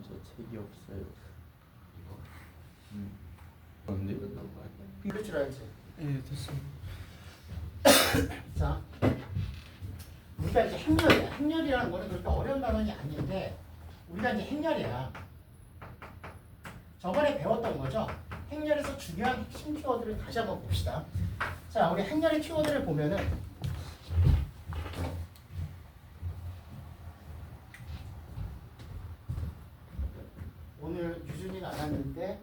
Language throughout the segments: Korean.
저 책이 없어요. 이거 그런데 끝난 거 아니야? 이럴 줄 알지? 예 됐습니다. 자, 우리가 이제 행렬이야. 행렬이라는 거는 그렇게 어려운 단어는 아닌데 우리가 이제 행렬이야. 저번에 배웠던 거죠. 행렬에서 중요한 핵심 키워드를 다시 한번 봅시다. 자, 우리 행렬의 키워드를 보면은 오늘 유준이가 안 왔는데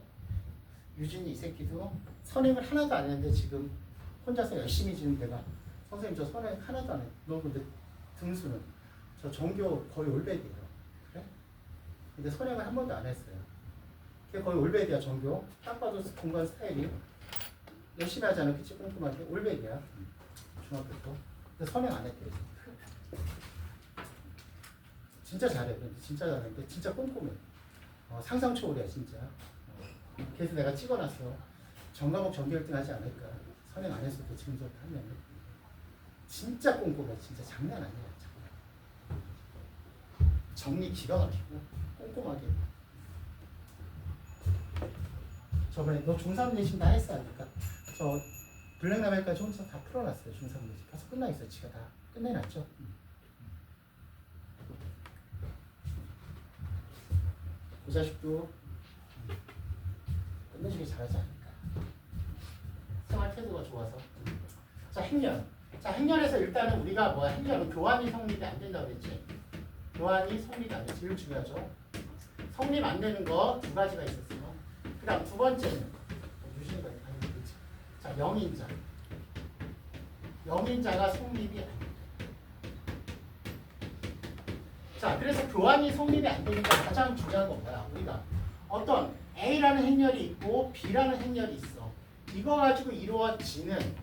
유준이 이 새끼도 선행을 하나도 안 했는데 지금 혼자서 열심히 지금 내가 선생님 저 선행 하나도 안 해. 너 근데 등수는 저 전교 거의 올백이에요. 그래? 근데 선행을 한 번도 안 했어요. 그게 거의 올백이야 전교. 딱 봐도 공간 스타일이 열심히 하잖아. 그치? 꼼꼼하게 올백이야. 중학교 때. 근데 선행 안 했대. 진짜 잘해. 근데 진짜 잘하는데 진짜 꼼꼼해. 상상 초월이야 진짜. 그래서 내가 찍어놨어. 전과목 전교 1등 하지 않을까. 선행 안 했어도 지금 저렇게 하면 진짜 꼼꼼해. 진짜 장난 아니야. 정리 기가 막히고 꼼꼼하게. 저번에 너 중3 내신 다 했어 하니까 저 블랙라벨까지 혼자 다 풀어놨어요. 중3 내신 가서 끝나 있어. 지가 다 끝내놨죠. 그 자식도 끝내주기 잘하지 않을까. 생활 태도가 좋아서. 자, 행렬. 자, 행렬에서 일단은 우리가 뭐야? 행렬은 교환이 성립이 안 된다고 그랬지. 교환이 성립이 안 돼. 제일 중요하죠. 성립 안 되는 거 두 가지가 있었어요. 그 다음 두 번째는 유신이가 아니겠지. 자, 영인자. 영인자가 성립이 안 돼. 자, 그래서 교환이 성립이 안 되니까 가장 중요한 건 뭐야? 우리가 어떤 A라는 행렬이 있고 B라는 행렬이 있어. 이거 가지고 이루어지는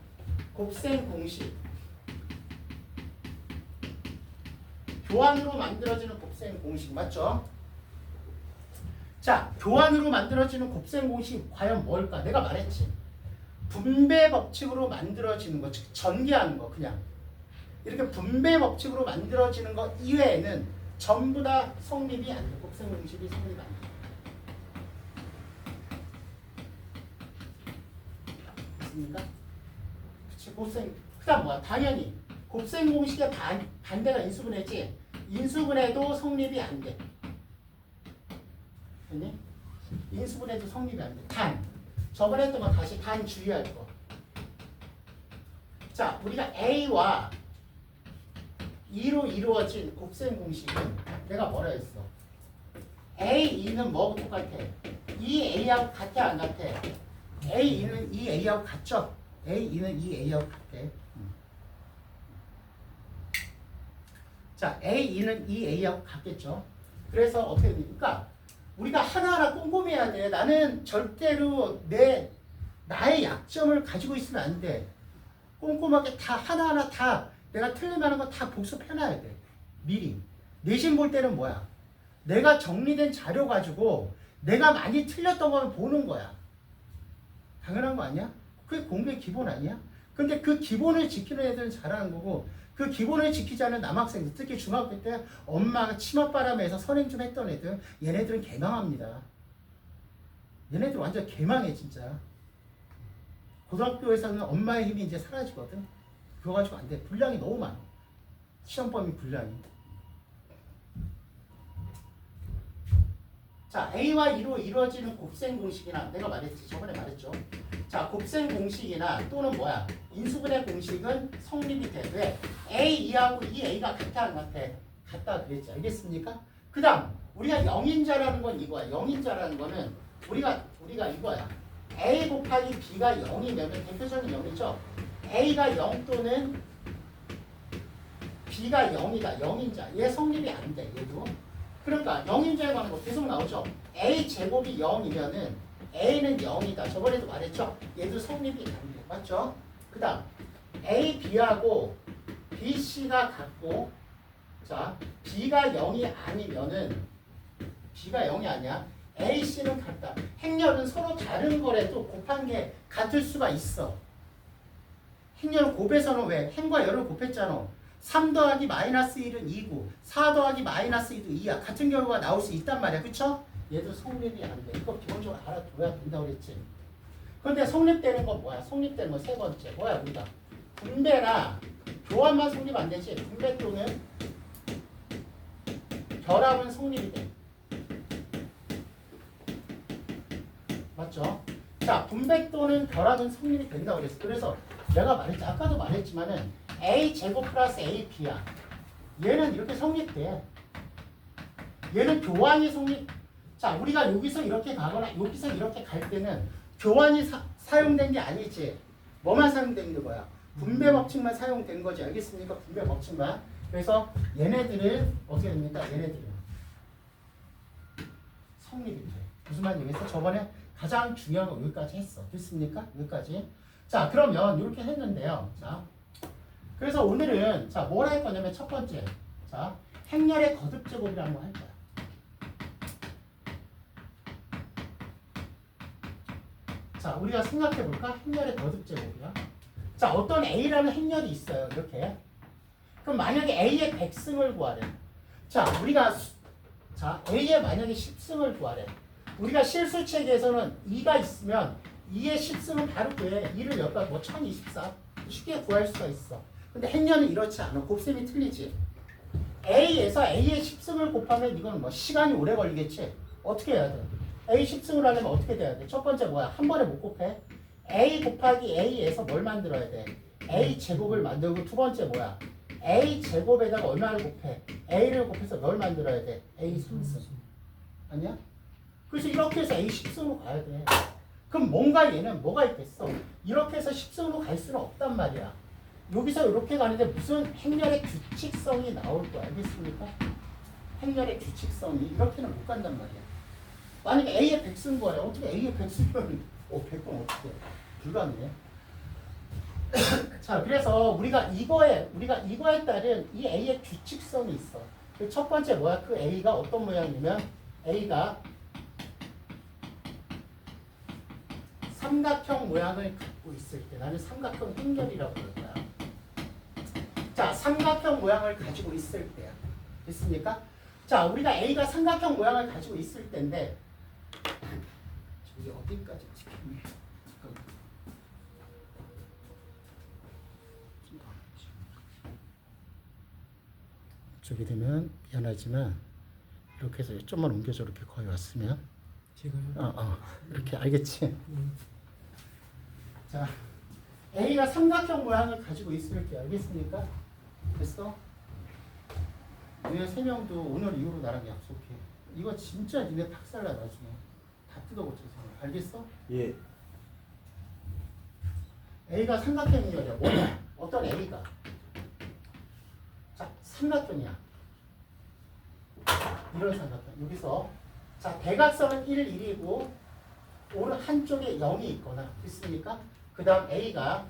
곱셈 공식. 교환으로 만들어지는 곱셈 공식 맞죠? 자, 교환으로 만들어지는 곱셈 공식 과연 뭘까? 내가 말했지. 분배 법칙으로 만들어지는 거, 즉 전개하는 거 그냥. 이렇게 분배 법칙으로 만들어지는 거 이외에는 전부 다 성립이 안 돼. 곱셈 공식이 성립이 안 돼. 맞습니까? 그치, 곱셈. 그 다음 뭐야? 당연히 곱셈 공식의 반대가 인수분해지. 인수분해도 성립이 안 돼. 됐니? 인수분해도 성립이 안 돼. 단. 저번에 했던 거 다시 단 주의할 거. 자, 우리가 A와 2로 이루어진 곱셈 공식은 내가 뭐라 했어? A2는 뭐하고 똑같아? 2A하고 같아 안 같아? A2는 2A하고 같죠? A2는 2A하고 같아. 자, A2는 2A하고 같겠죠? 그래서 어떻게 됩니까? 우리가 하나하나 꼼꼼히 해야 돼. 나는 절대로 나의 약점을 가지고 있으면 안 돼. 꼼꼼하게 다 하나하나 다 내가 틀리면 거 다 복습해놔야 돼. 미리. 내신 볼 때는 뭐야? 내가 정리된 자료 가지고 내가 많이 틀렸던 거는 보는 거야. 당연한 거 아니야? 그게 공부의 기본 아니야? 근데 그 기본을 지키는 애들은 잘하는 거고 그 기본을 지키지 않은 남학생들, 특히 중학교 때 엄마가 치맛바람에서 선행 좀 했던 애들, 얘네들은 개망합니다. 얘네들 완전 개망해 진짜. 고등학교에서는 엄마의 힘이 이제 사라지거든. 그거 가지고 안 돼. 분량이 너무 많아. 시험범위 분량이. 자, A와 2로 이루어지는 곱셈 공식이나 내가 말했지. 저번에 말했죠. 자, 곱셈 공식이나 또는 뭐야? 인수분해 공식은 성립이 돼. 왜? A2하고 2A가 같아 안 같아? 같다 그랬지. 알겠습니까? 그 다음 우리가 영인자라는 건 이거야. 영인자라는 거는 우리가 이거야. A 곱하기 B가 0이면 대표적인 0이죠. A가 0 또는 B가 0이다. 영인자. 얘 성립이 안 돼. 얘도. 그러니까 영인자에 관한 거 계속 나오죠. A 제곱이 0이면은 A는 0이다. 저번에도 말했죠. 얘도 성립이 안 돼. 맞죠? 그 다음 A, B하고 B, C가 같고 자 B가 0이 아니면은 B가 0이 아니야. A, C는 같다. 행렬은 서로 다른 거래도 곱한 게 같을 수가 있어. 행렬 곱해서는 왜? 행과 열을 곱했잖아. 3 더하기 마이너스 1은 2고 4 더하기 마이너스 2도 2야. 같은 결과가 나올 수 있단 말이야. 그쵸? 얘도 성립이 안 돼. 이거 기본적으로 알아둬야 된다고 그랬지. 그런데 성립되는 건 뭐야? 성립되는 건 세 번째. 뭐야 우리가? 분배나 교환만 성립 안 되지. 분배 또는 결합은 성립이 돼. 맞죠? 자, 분배 또는 결합은 성립이 된다고 그랬어. 그래서 내가 말했지. 아까도 말했지만은 A 제곱 플러스 AB야. 얘는 이렇게 성립돼. 얘는 교환이 성립. 자, 우리가 여기서 이렇게 가거나 여기서 이렇게 갈 때는 교환이 사용된 게 아니지. 뭐만 사용된 거야? 분배 법칙만 사용된 거지. 알겠습니까? 분배 법칙만. 그래서 얘네들은 어떻게 됩니까? 얘네들은 성립이 돼. 무슨 말인지 알겠어? 저번에 가장 중요한 거 여기까지 했어. 됐습니까? 여기까지. 자, 그러면 이렇게 했는데요. 자, 그래서 오늘은 자, 뭘 할 거냐면 첫 번째. 자, 행렬의 거듭 제곱이라는 거 할 거야. 자, 우리가 생각해 볼까? 행렬의 거듭 제곱이야. 자, 어떤 A라는 행렬이 있어요. 이렇게. 그럼 만약에 A의 100승을 구하래. 자, 우리가 자, A의 만약에 10승을 구하래. 우리가 실수 체계에서는 2가 있으면 2의 10승은 바로 구해. 2를 몇 번? 뭐 1024. 쉽게 구할 수가 있어. 근데 행렬은 이렇지 않아. 곱셈이 틀리지. A에서 A의 10승을 곱하면 이건 뭐 시간이 오래 걸리겠지. 어떻게 해야 돼? A 10승을 하려면 어떻게 돼야 돼? 첫 번째 뭐야? 한 번에 못 곱해. A 곱하기 A에서 뭘 만들어야 돼? A 제곱을 만들고 두 번째 뭐야? A 제곱에다가 얼마를 곱해? A를 곱해서 뭘 만들어야 돼? A 3승. 아니야? 그래서 이렇게 해서 A 10승으로 가야 돼. 그럼 뭔가 얘는 뭐가 있겠어? 이렇게 해서 10승으로 갈 수는 없단 말이야. 여기서 이렇게 가는데 무슨 행렬의 규칙성이 나올 거야. 알겠습니까? 행렬의 규칙성이 이렇게는 못 간단 말이야. 만약에 A의 100승 구하래. 어떻게 A의 100승이면 100번 어떻게 해? 불가능해. 자, 그래서 우리가 이거에 따른 이 A의 규칙성이 있어. 그 첫 번째 뭐야? 그 A가 어떤 모양이냐면 A가 삼각형 모양을 갖고 있을 때 나는 삼각형 행렬이라고 부를 거야. 자, 삼각형 모양을 가지고 있을 때야. 됐습니까? 자, 우리가 A가 삼각형 모양을 가지고 있을 때인데 저기 어디까지 찍혔니? 잠깐만. 저기 되면 미안하지만 이렇게 해서 좀만 옮겨줘. 이렇게 거의 왔으면 제가요? 이렇게 알겠지? 자, A가 삼각형 모양을 가지고 있을 때 알겠습니까? 됐어? 너네 세 명도 오늘 이후로 나랑 약속해. 이거 진짜 니네 박살나 나중에 다 뜯어고쳐서. 알겠어? 예. A가 삼각형이야. 뭐냐? 어떤 A가 자, 삼각형이야. 이런 삼각형. 여기서 자, 대각선은 1, 1이고 오른 한쪽에 0이 있거나 됐습니까? 그 다음 A가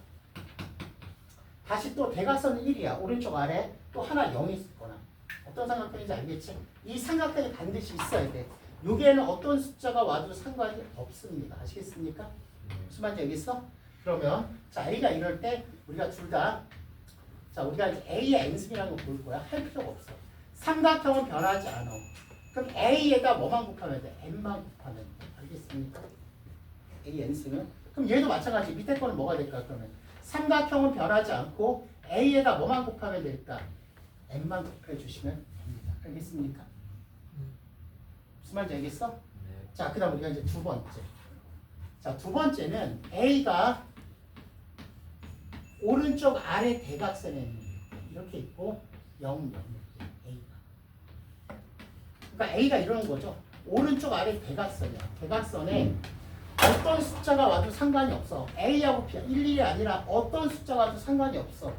다시 또 대각선은 1이야. 오른쪽 아래 또 하나 0이 있거나 어떤 삼각형인지 알겠지? 이 삼각형이 반드시 있어야 돼. 여기에는 어떤 숫자가 와도 상관이 없습니다. 아시겠습니까? 무슨 말인지 알겠어? 그러면 자, A가 이럴 때 우리가 둘 다 자, 우리가 이제 A의 n승이라는 거 볼 거야. 할 필요가 없어. 삼각형은 변하지 않아. 그럼 A에다 뭐만 곱하면 돼? n만 곱하면 돼. 알겠습니까? A n승은 그럼 얘도 마찬가지. 밑에 거는 뭐가 될까? 그러면 삼각형은 변하지 않고 A에다 뭐만 곱하면 될까? n만 곱해 주시면 됩니다. 알겠습니까? 무슨 말인지 알겠어? 네. 자, 그 다음 우리가 이제 두 번째. 자, 두 번째는 A가 오른쪽 아래 대각선에 있는 이렇게 있고 0, 0 A가. 그러니까 A가 이러는 거죠. 오른쪽 아래 대각선이야. 대각선에 어떤 숫자가 와도 상관이 없어. A하고 B야. 1, 1이 아니라 어떤 숫자가 와도 상관이 없어.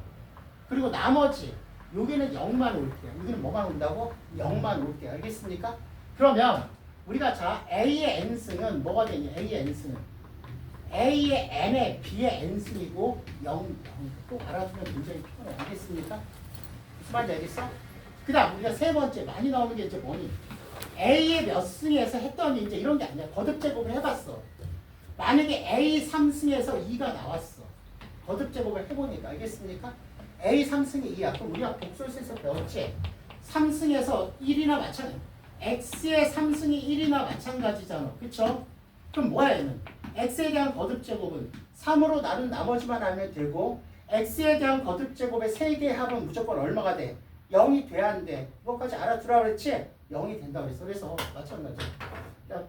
그리고 나머지 여기는 0만 올게요. 여기는 뭐만 온다고? 0만 올게요. 알겠습니까? 그러면 우리가 자 A의 n승은 뭐가 되냐? A의 n승은 A의 n에 B의 n승이고 0, 꼭 알아두면 굉장히 편해. 알겠습니까? 무슨 말인지 알겠어? 그 다음 우리가 세 번째 많이 나오는 게 이제 뭐니? A의 몇 승에서 했더니 이제 이런 게 아니야. 거듭 제곱을 해봤어. 만약에 A 3승에서 2가 나왔어. 거듭 제곱을 해보니까 알겠습니까? A 3승이 2야. 그럼 우리가 복소에서 배웠지? 3승에서 1이나 마찬가지. X의 3승이 1이나 마찬가지잖아. 그쵸? 그럼 뭐야 얘는? X에 대한 거듭제곱은 3으로 나눈 나머지만 알면 되고 X에 대한 거듭제곱의 3개의 합은 무조건 얼마가 돼? 0이 돼야 안 돼. 이것까지 알아두라 그랬지? 0이 된다 그랬어. 그래서 마찬가지. 자,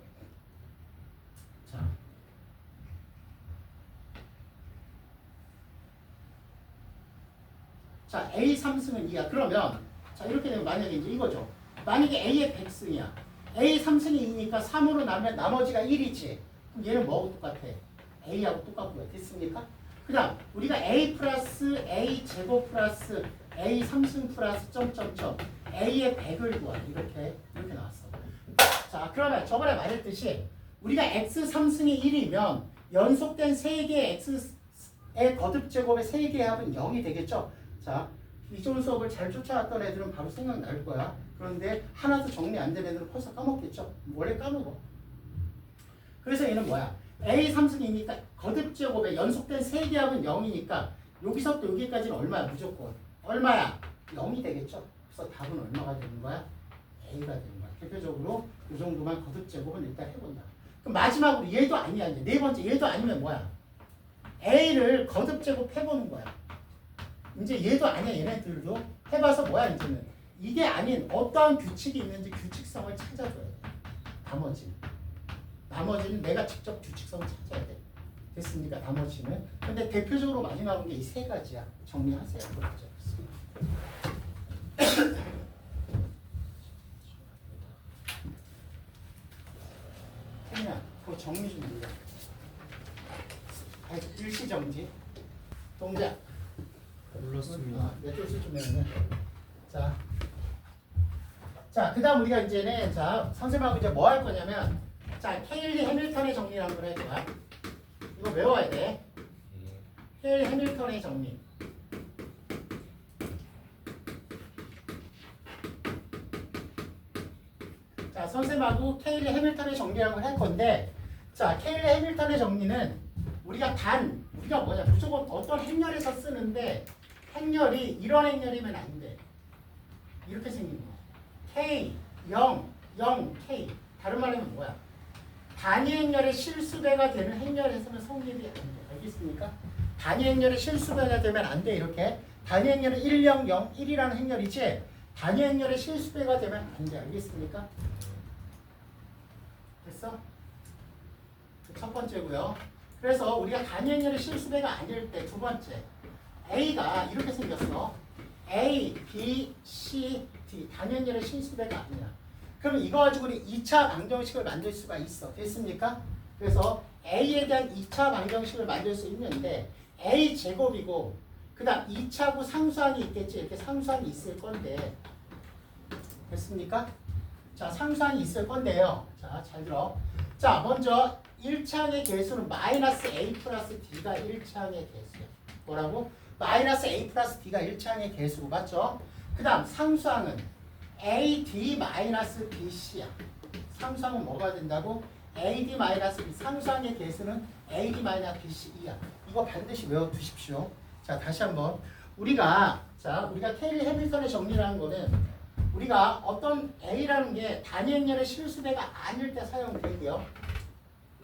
자, A 3승은 2야. 그러면 자 이렇게 되면 만약에 이제 이거죠. 만약에 A의 100승이야. A 3승이 2니까 3으로 나면 나머지가 1이지. 그럼 얘는 뭐하고 똑같아? A하고 똑같고요. 됐습니까? 그 다음 우리가 A 플러스 A 제곱 플러스 A 3승 플러스 점점점 A의 100을 구하. 이렇게 나왔어. 자 그러면 저번에 말했듯이 우리가 X 3승이 1이면 연속된 3개의 X의 거듭제곱의 3개의 합은 0이 되겠죠? 자, 이전 수업을 잘 쫓아왔던 애들은 바로 생각날 거야. 그런데 하나도 정리 안 된 애들은 벌써 까먹겠죠? 원래 까먹어. 그래서 얘는 뭐야? A 3승이니까 거듭제곱의 연속된 3개 합은 0이니까 여기서부터 여기까지는 얼마야? 무조건. 얼마야? 0이 되겠죠? 그래서 답은 얼마가 되는 거야? A가 되는 거야. 대표적으로 이 정도만 거듭제곱은 일단 해본다. 그럼 마지막으로 얘도 아니야. 이제 네 번째 얘도 아니면 뭐야? A를 거듭제곱 해보는 거야. 이제 얘도 아니야. 얘네들도 해봐서 뭐야 이제는 이게 아닌 어떠한 규칙이 있는지 규칙성을 찾아줘야 돼. 나머지는 내가 직접 규칙성을 찾아야 돼. 됐습니까? 나머지는. 근데 대표적으로 많이 나오는 게 이 세 가지야. 정리하세요. 그렇죠. 그냥 그거 정리 좀 해요. 일시정지. 동작. 눌렀습니다. 몇 줄씩 좀 해보면. 자, 그 다음 우리가 이제는, 자, 선생님하고 이제 뭐 할 거냐면, 자, 케일리 해밀턴의 정리를 한번 할 거야. 이거 외워야 돼. 케일리 해밀턴의 정리. 자, 선생님하고 케일리 해밀턴의 정리를 한번 할 건데, 자, 케일리 해밀턴의 정리는 우리가 뭐냐, 무조건 어떤 행렬에서 쓰는데, 행렬이 이런 행렬이면 안 돼. 이렇게 생긴 거. K, 0, 0, K. 다른 말로 하면 뭐야? 단위 행렬의 실수배가 되는 행렬에서는 성립이 안 돼. 알겠습니까? 단위 행렬의 실수배가 되면 안 돼. 이렇게. 단위 행렬은 1, 0, 0, 1이라는 행렬이지 단위 행렬의 실수배가 되면 안 돼. 알겠습니까? 됐어? 첫 번째고요. 그래서 우리가 단위 행렬의 실수배가 아닐 때 두 번째. A가 이렇게 생겼어. A, B, C, D. 단연결의 실수배가 아니야. 그러면 이거 가지고 우리 2차 방정식을 만들 수가 있어. 됐습니까? 그래서 A에 대한 2차 방정식을 만들 수 있는데 A 제곱이고 그 다음 2차고 상수항이 있겠지. 이렇게 상수항이 있을 건데 됐습니까? 자, 상수항이 있을 건데요. 자, 잘 들어. 자, 먼저 1차항의 개수는 마이너스 A 플러스 D가 1차항의 개수야. 뭐라고? 마이너스 A 플러스 D가 1차항의 개수고 맞죠? 그 다음 상수항은 AD 마이너스 BC야. 상수항은 뭐가 된다고? AD 마이너스 B. 상수항의 개수는 AD 마이너스 BC2야. 이거 반드시 외워두십시오. 자, 다시 한번. 우리가 케일리 해밀턴의 정리라는 거는 우리가 어떤 A라는 게 단위 행렬의 실수배가 아닐 때 사용되고요.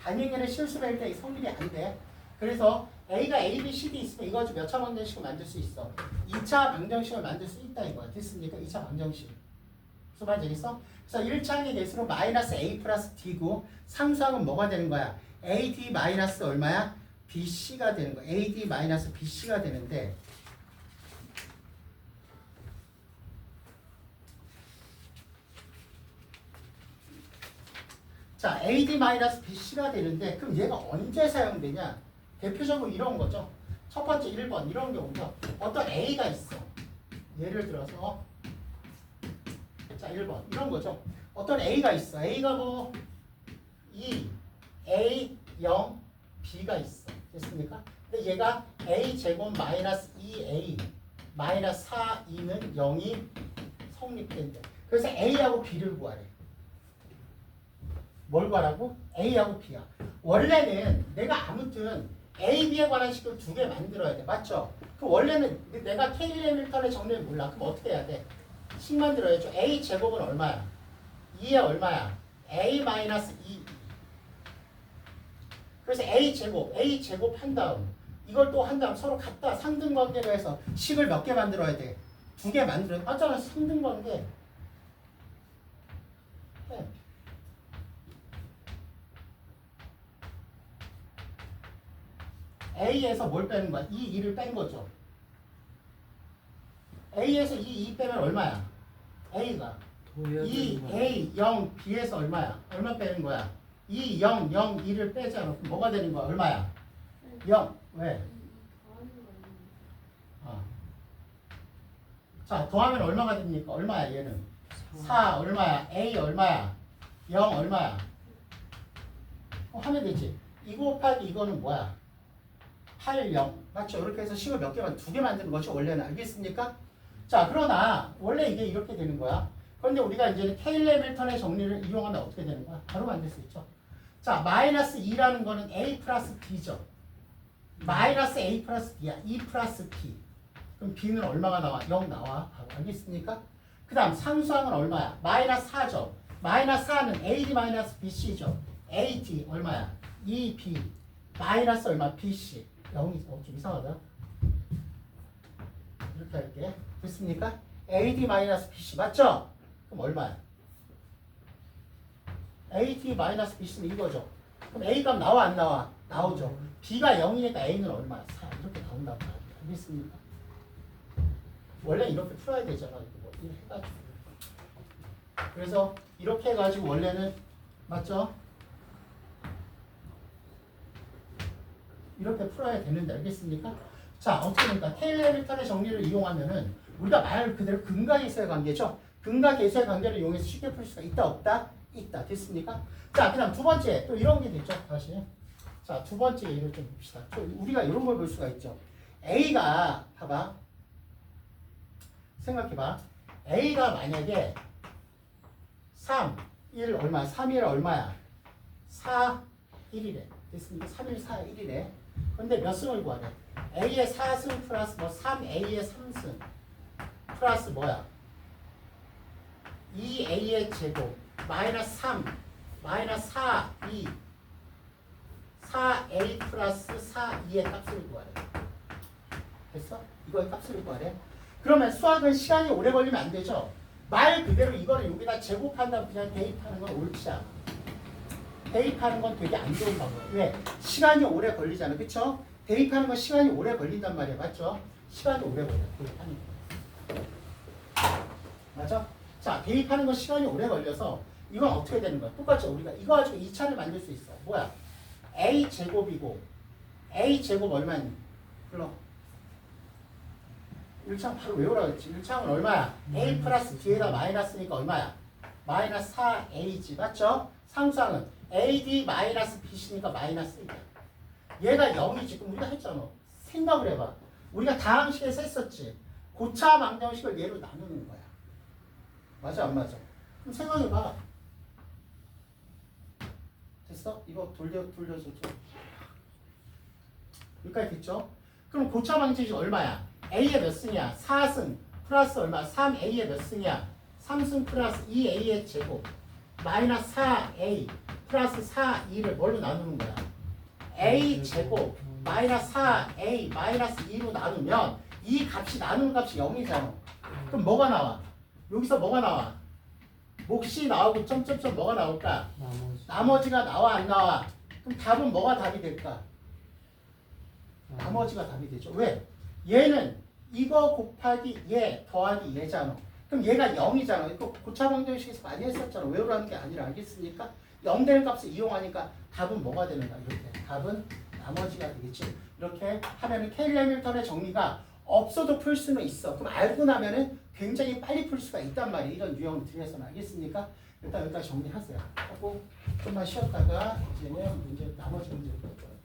단위 행렬의 실수배일 때 성립이 안 돼. 그래서 A가 A, B, C, D 있으면 이거 가지고 몇 차 방정식을 만들 수 있어? 2차 방정식을 만들 수 있다 이거야. 됐습니까? 2차 방정식. 무슨 말인지 알겠어? 그래서 1차항의 개수로 마이너스 A 플러스 D고 상수항은 뭐가 되는 거야? AD 마이너스 얼마야? BC가 되는 거야. AD 마이너스 BC가 되는데 자, AD 마이너스 BC가 되는데 그럼 얘가 언제 사용되냐? 대표적으로 이런 거죠. 첫 번째 1번 이런 경우죠. 어떤 A가 있어. 예를 들어서 자 1번 이런 거죠. 어떤 A가 있어. A가 뭐 2, A, 0, B가 있어. 됐습니까? 근데 얘가 A 제곱 마이너스 2A 마이너스 4, 2는 0이 성립된대. 그래서 A하고 B를 구하래. 뭘 구하라고? A하고 B야. 원래는 내가 아무튼 A, B에 관한 식을 두 개 만들어야 돼. 맞죠? 그 원래는 내가 케일리 해밀턴의 정리를 몰라. 그럼 어떻게 해야 돼? 식 만들어야죠. A 제곱은 얼마야? 2에 얼마야? A 마이너스 2. 그래서 A 제곱 한 다음 이걸 또 한 다음 서로 갖다 상등관계로 해서 식을 몇 개 만들어야 돼? 두 개 만들어야 돼. 맞잖아. 상등관계. 네. A에서 뭘 빼는 거야? 2를 뺀 거죠. A에서 2 빼면 얼마야? A가 2, A, 0, B에서 얼마야? 얼마 빼는 거야? 2, 0, 0, 2를 빼잖아. 그럼 뭐가 되는 거야? 얼마야? 0. 왜? 자, 더하면 얼마가 됩니까? 얼마야 얘는? 4 얼마야? A 얼마야? 0 얼마야? 하면 되지. 2 곱하기 이거는 뭐야? 8, 0. 맞죠? 이렇게 해서 식을 몇 개만, 두 개 만드는 거죠. 원래는. 알겠습니까? 자, 그러나 원래 이게 이렇게 되는 거야. 그런데 우리가 이제는 케일리 해밀턴의 정리를 이용하면 어떻게 되는 거야? 바로 만들 수 있죠. 자, 마이너스 2라는 거는 A 플러스 B죠. 마이너스 A 플러스 B야. 2 플러스 B. 그럼 B는 얼마가 나와? 0 나와. 알겠습니까? 그 다음 상수항은 얼마야? 마이너스 4죠. 마이너스 4는 AD 마이너스 BC죠. AD 얼마야? 2B 마이너스 얼마? BC. 0이 좀 이상하다. 이렇게 할게. 됐습니까? AD 마이너스 BC 맞죠? 그럼 얼마야? AD 마이너스 BC는 이거죠. 그럼 A 값 나와 안 나와? 나오죠. B가 0이니까 A는 얼마야? 4 이렇게 나온다고 말이야. 알겠습니까? 원래 이렇게 풀어야 되잖아. 이거 해가지고. 그래서 이렇게 해가지고 원래는 맞죠? 이렇게 풀어야 되는데 알겠습니까? 자 어떻게 됩니까? 케일리 해밀턴의 정리를 이용하면은 우리가 말 그대로 근과 계수의 관계죠. 근과 계수의 관계를 이용해서 쉽게 풀 수가 있다 없다? 있다. 됐습니까? 자 그다음 두 번째 또 이런 게 되죠. 다시 자 두 번째 예를 좀 봅시다. 우리가 이런 걸 볼 수가 있죠. A가 봐봐. 생각해봐. A가 만약에 3, 1 얼마야? 3, 1 얼마야? 4, 1이래. 됐습니까? 3, 1, 4, 1이래. 근데 몇 승을 구하래? A의 4승 플러스 뭐 3A의 3승 플러스 뭐야? 2A의 제곱 마이너스 3 마이너스 4, 2 4A 플러스 4E의 값을 구하래. 됐어? 이거의 값을 구하래. 그러면 수학은 시간이 오래 걸리면 안 되죠. 말 그대로 이거를 여기다 제곱한다고 그냥 대입하는 건 옳지 않아. 대입하는 건 되게 안 좋은 방법이야. 왜? 시간이 오래 걸리잖아. 그쵸? 대입하는 건 시간이 오래 걸린단 말이야. 맞죠? 시간이 오래 걸려. 대입하는 거. 맞아? 자, 대입하는 건 시간이 오래 걸려서 이건 어떻게 되는 거야? 똑같죠? 우리가 이거 가지고 2차를 만들 수 있어. 뭐야? A 제곱이고 A 제곱 얼마니? 불러. 1창 바로 외우라 그랬지. 1창은 얼마야? A 플러스 뒤에다 마이너스니까 얼마야? 마이너스 4A지. 맞죠? 상수항은 AD 마이너스 BC니까 마이너스 1이야. 얘가 0이지. 그럼 우리가 했잖아. 생각을 해봐. 우리가 다항식에서 했었지. 고차 방정식을 얘로 나누는 거야. 맞아 안 맞아? 그럼 생각해봐. 됐어? 이거 돌려줘 좀. 여기까지 됐죠? 그럼 고차 방정식 얼마야? A의 몇 승이야? 4승 플러스 얼마? 3A의 몇 승이야? 3승 플러스 2A의 제곱 마이너스 4A 플러스 4E를 뭘로 나누는 거야? A 제곱 마이너스 4A 마이너스 2로 나누면 이 값이 나누는 값이 0이잖아. 그럼 뭐가 나와? 여기서 뭐가 나와? 몫이 나오고 점점점 뭐가 나올까? 나머지가 나와 안 나와? 그럼 답은 뭐가 답이 될까? 나머지가 답이 되죠. 왜? 얘는 이거 곱하기 얘 더하기 얘잖아. 그럼 얘가 0이잖아. 이거 고차 방정식에서 많이 했었잖아. 외우라는 게 아니라 알겠습니까? 0 되는 값을 이용하니까 답은 뭐가 되는가? 이렇게. 답은 나머지가 되겠지. 이렇게 하면은 케일리 해밀턴의 정리가 없어도 풀 수는 있어. 그럼 알고 나면은 굉장히 빨리 풀 수가 있단 말이에요. 이런 유형들에서는 알겠습니까? 일단 여기까지 정리하세요. 하고 좀만 쉬었다가 이제는 문제 나머지 문제를 볼 거예요.